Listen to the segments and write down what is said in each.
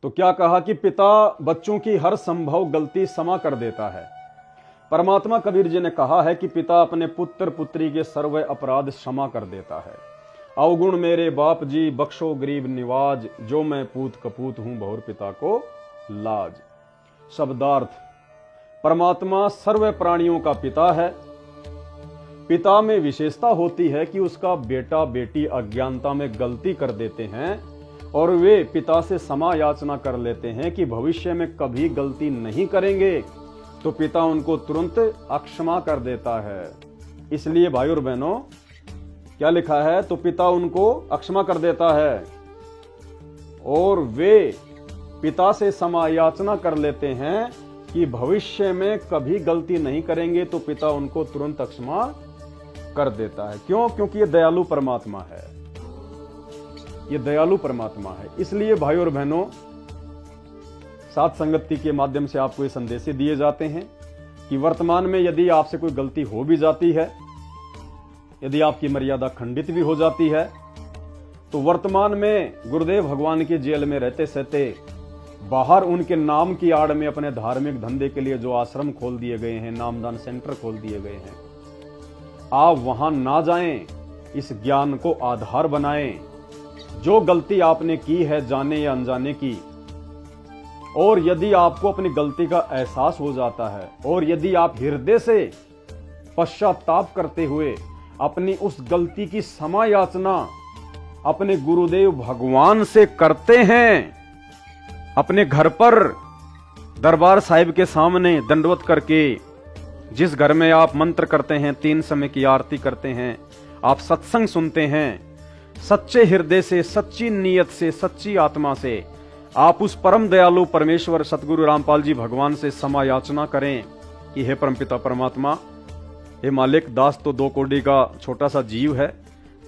तो क्या कहा कि पिता बच्चों की हर संभव गलती क्षमा कर देता है। परमात्मा कबीर जी ने कहा है कि पिता अपने पुत्र पुत्री के सर्व अपराध क्षमा कर देता है। अवगुण मेरे बाप जी बख्शो गरीब निवाज, जो मैं पूत कपूत हूं बहुर पिता को लाज। शब्दार्थ, परमात्मा सर्व प्राणियों का पिता है। पिता में विशेषता होती है कि उसका बेटा बेटी अज्ञानता में गलती कर देते हैं और वे पिता से क्षमा याचना कर लेते हैं कि भविष्य में कभी गलती नहीं करेंगे, तो पिता उनको तुरंत अक्षमा कर देता है। इसलिए भाई और बहनों, क्या लिखा है, तो पिता उनको अक्षमा कर देता है और वे पिता से क्षमा याचना कर लेते हैं कि भविष्य में कभी गलती नहीं करेंगे, तो पिता उनको तुरंत अक्षमा कर देता है। क्यों? क्योंकि ये दयालु परमात्मा है, ये दयालु परमात्मा है। इसलिए भाई और बहनों, साथ संगति के माध्यम से आपको ये संदेश दिए जाते हैं कि वर्तमान में यदि आपसे कोई गलती हो भी जाती है, यदि आपकी मर्यादा खंडित भी हो जाती है, तो वर्तमान में गुरुदेव भगवान की जेल में रहते सहते बाहर उनके नाम की आड़ में अपने धार्मिक धंधे के लिए जो आश्रम खोल दिए गए हैं, नामदान सेंटर खोल दिए गए हैं, आप वहां ना जाएं, इस ज्ञान को आधार बनाएं। जो गलती आपने की है जाने या अनजाने की, और यदि आपको अपनी गलती का एहसास हो जाता है और यदि आप हृदय से पश्चाताप करते हुए अपनी उस गलती की क्षमा याचना अपने गुरुदेव भगवान से करते हैं, अपने घर पर दरबार साहिब के सामने दंडवत करके, जिस घर में आप मंत्र करते हैं, 3 समय की आरती करते हैं, आप सत्संग सुनते हैं, सच्चे हृदय से, सच्ची नीयत से, सच्ची आत्मा से आप उस परम दयालु परमेश्वर सतगुरु रामपाल जी भगवान से क्षमा याचना करें कि हे परमपिता परमात्मा, हे मालिक, दास तो 2 कौड़ी का छोटा सा जीव है,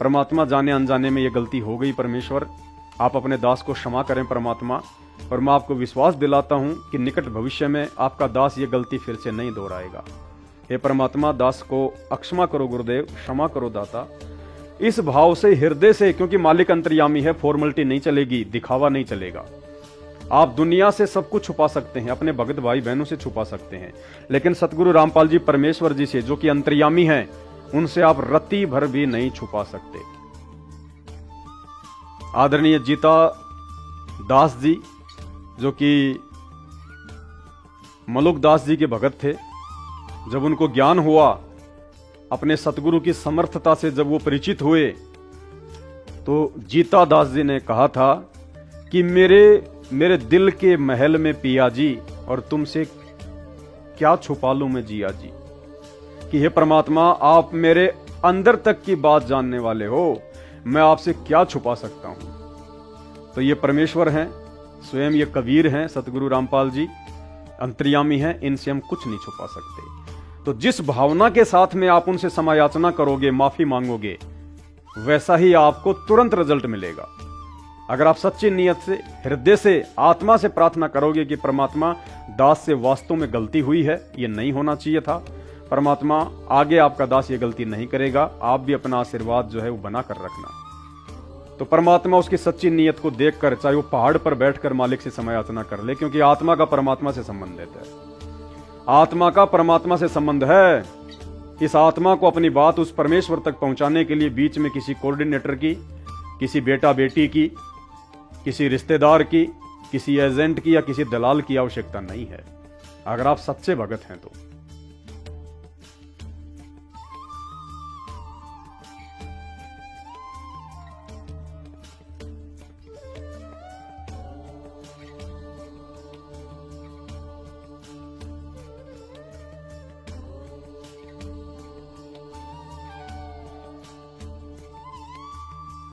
परमात्मा जाने अनजाने में ये गलती हो गई, परमेश्वर आप अपने दास को क्षमा करें परमात्मा। और मैं आपको विश्वास दिलाता हूं कि निकट भविष्य में आपका दास ये गलती फिर से नहीं दोहराएगा। हे परमात्मा, दास को अक्षमा करो गुरुदेव, क्षमा करो दाता। इस भाव से, हृदय से, क्योंकि मालिक अंतर्यामी है, फॉर्मेलिटी नहीं चलेगी, दिखावा नहीं चलेगा। आप दुनिया से सब कुछ छुपा सकते हैं, अपने भगत भाई बहनों से छुपा सकते हैं, लेकिन सतगुरु रामपाल जी परमेश्वर जी से, जो कि अंतर्यामी हैं, उनसे आप रत्ती भर भी नहीं छुपा सकते। आदरणीय जीता दास जी, जो कि मलुक दास जी के भगत थे, जब उनको ज्ञान हुआ, अपने सतगुरु की समर्थता से जब वो परिचित हुए, तो जीता दास जी ने कहा था कि मेरे दिल के महल में पिया जी, और तुमसे क्या छुपा लूं मैं जिया जी, कि हे परमात्मा, आप मेरे अंदर तक की बात जानने वाले हो, मैं आपसे क्या छुपा सकता हूं। तो ये परमेश्वर हैं, स्वयं ये कबीर हैं, सतगुरु रामपाल जी अंतर्यामी हैं, इनसे हम कुछ नहीं छुपा सकते। तो जिस भावना के साथ में आप उनसे क्षमा याचना करोगे, माफी मांगोगे, वैसा ही आपको तुरंत रिजल्ट मिलेगा। अगर आप सच्ची नियत से, हृदय से, आत्मा से प्रार्थना करोगे कि परमात्मा, दास से वास्तव में गलती हुई है, ये नहीं होना चाहिए था, परमात्मा आगे आपका दास ये गलती नहीं करेगा, आप भी अपना आशीर्वाद जो है वो बना कर रखना। तो परमात्मा उसकी सच्ची नियत को देखकर, चाहे वो पहाड़ पर बैठकर मालिक से क्षमा याचना कर ले, क्योंकि आत्मा का परमात्मा से संबंध है, आत्मा का परमात्मा से संबंध है। इस आत्मा को अपनी बात उस परमेश्वर तक पहुंचाने के लिए बीच में किसी कोऑर्डिनेटर की, किसी बेटा बेटी की, किसी रिश्तेदार की, किसी एजेंट की या किसी दलाल की आवश्यकता नहीं है, अगर आप सच्चे भगत हैं तो।